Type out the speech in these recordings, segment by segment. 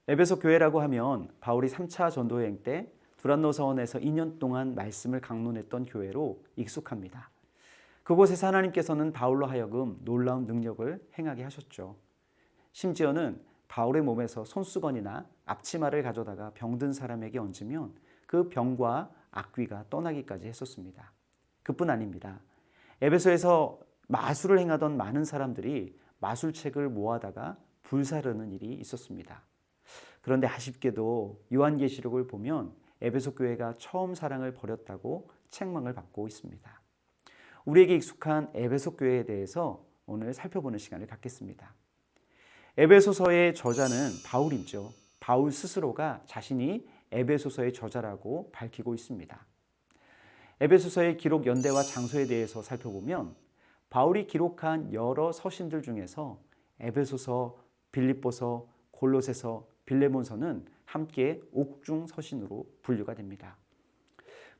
에베소 교회라고 하면 바울이 3차 전도여행 때 두란노 서원에서 2년 동안 말씀을 강론했던 교회로 익숙합니다. 그곳에서 하나님께서는 바울로 하여금 놀라운 능력을 행하게 하셨죠. 심지어는 바울의 몸에서 손수건이나 앞치마를 가져다가 병든 사람에게 얹으면 그 병과 악귀가 떠나기까지 했었습니다. 그뿐 아닙니다. 에베소에서 마술을 행하던 많은 사람들이 마술책을 모아다가 불사르는 일이 있었습니다. 그런데 아쉽게도 요한계시록을 보면 에베소 교회가 처음 사랑을 버렸다고 책망을 받고 있습니다. 우리에게 익숙한 에베소 교회에 대해서 오늘 살펴보는 시간을 갖겠습니다. 에베소서의 저자는 바울이죠. 바울 스스로가 자신이 에베소서의 저자라고 밝히고 있습니다. 에베소서의 기록 연대와 장소에 대해서 살펴보면 바울이 기록한 여러 서신들 중에서 에베소서, 빌립보서, 골로새서, 빌레몬서는 함께 옥중 서신으로 분류가 됩니다.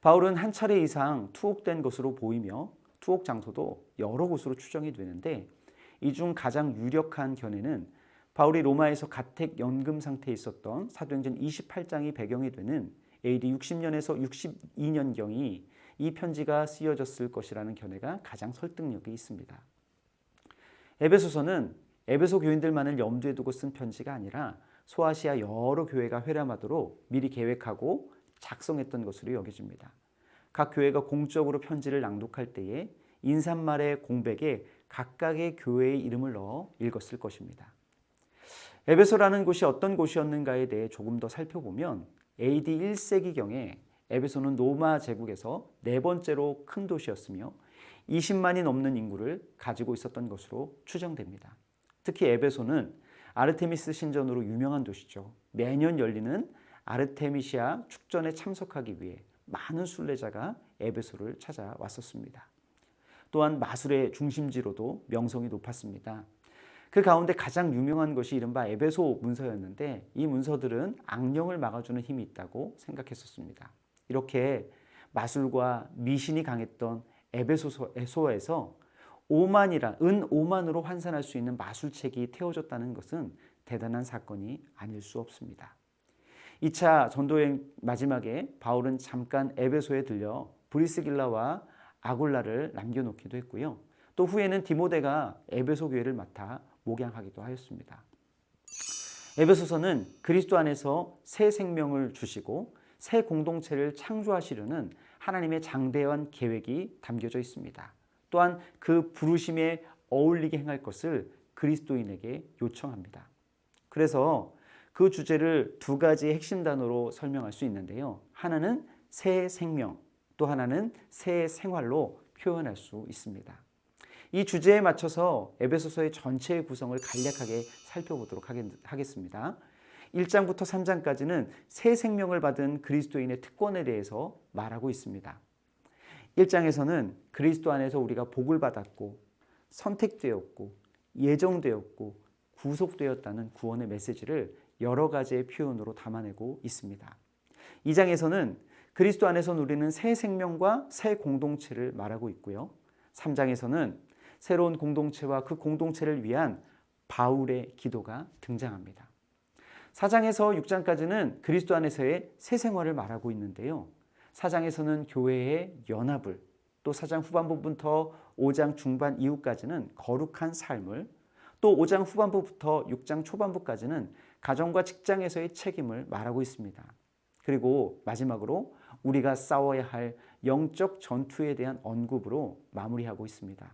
바울은 한 차례 이상 투옥된 것으로 보이며 투옥 장소도 여러 곳으로 추정이 되는데 이 중 가장 유력한 견해는 바울이 로마에서 가택 연금 상태에 있었던 사도행전 28장이 배경이 되는 AD 60년에서 62년경이 이 편지가 쓰여졌을 것이라는 견해가 가장 설득력이 있습니다. 에베소서는 에베소 교인들만을 염두에 두고 쓴 편지가 아니라 소아시아 여러 교회가 회람하도록 미리 계획하고 작성했던 것으로 여겨집니다. 각 교회가 공적으로 편지를 낭독할 때에 인사말의 공백에 각각의 교회의 이름을 넣어 읽었을 것입니다. 에베소라는 곳이 어떤 곳이었는가에 대해 조금 더 살펴보면 AD 1세기경에 에베소는 로마 제국에서 네 번째로 큰 도시였으며 20만이 넘는 인구를 가지고 있었던 것으로 추정됩니다. 특히 에베소는 아르테미스 신전으로 유명한 도시죠. 매년 열리는 아르테미시아 축전에 참석하기 위해 많은 순례자가 에베소를 찾아왔었습니다. 또한 마술의 중심지로도 명성이 높았습니다. 그 가운데 가장 유명한 것이 이른바 에베소 문서였는데 이 문서들은 악령을 막아주는 힘이 있다고 생각했었습니다. 이렇게 마술과 미신이 강했던 에베소에서 은 5만으로 환산할 수 있는 마술책이 태워졌다는 것은 대단한 사건이 아닐 수 없습니다. 2차 전도여행 마지막에 바울은 잠깐 에베소에 들려 브리스길라와 아굴라를 남겨놓기도 했고요. 또 후에는 디모데가 에베소 교회를 맡아 목양하기도 하였습니다. 에베소서는 그리스도 안에서 새 생명을 주시고 새 공동체를 창조하시려는 하나님의 장대한 계획이 담겨져 있습니다. 또한 그 부르심에 어울리게 행할 것을 그리스도인에게 요청합니다. 그래서 그 주제를 두 가지의 핵심 단어로 설명할 수 있는데요. 하나는 새 생명, 또 하나는 새 생활로 표현할 수 있습니다. 이 주제에 맞춰서 에베소서의 전체의 구성을 간략하게 살펴보도록 하겠습니다. 1장부터 3장까지는 새 생명을 받은 그리스도인의 특권에 대해서 말하고 있습니다. 1장에서는 그리스도 안에서 우리가 복을 받았고 선택되었고 예정되었고 구속되었다는 구원의 메시지를 여러 가지의 표현으로 담아내고 있습니다. 2장에서는 그리스도 안에서 누리는 새 생명과 새 공동체를 말하고 있고요. 3장에서는 새로운 공동체와 그 공동체를 위한 바울의 기도가 등장합니다. 4장에서 6장까지는 그리스도 안에서의 새 생활을 말하고 있는데요. 4장에서는 교회의 연합을, 또 4장 후반부부터 5장 중반 이후까지는 거룩한 삶을, 또 5장 후반부부터 6장 초반부까지는 가정과 직장에서의 책임을 말하고 있습니다. 그리고 마지막으로 우리가 싸워야 할 영적 전투에 대한 언급으로 마무리하고 있습니다.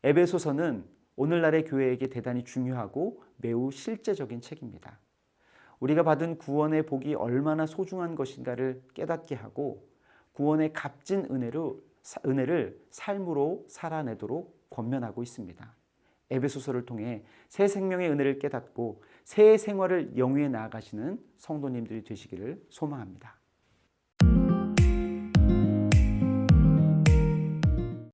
에베소서는 오늘날의 교회에게 대단히 중요하고 매우 실제적인 책입니다. 우리가 받은 구원의 복이 얼마나 소중한 것인가를 깨닫게 하고 구원의 값진 은혜를 삶으로 살아내도록 권면하고 있습니다. 에베소서를 통해 새 생명의 은혜를 깨닫고 새 생활을 영위해 나아가시는 성도님들이 되시기를 소망합니다.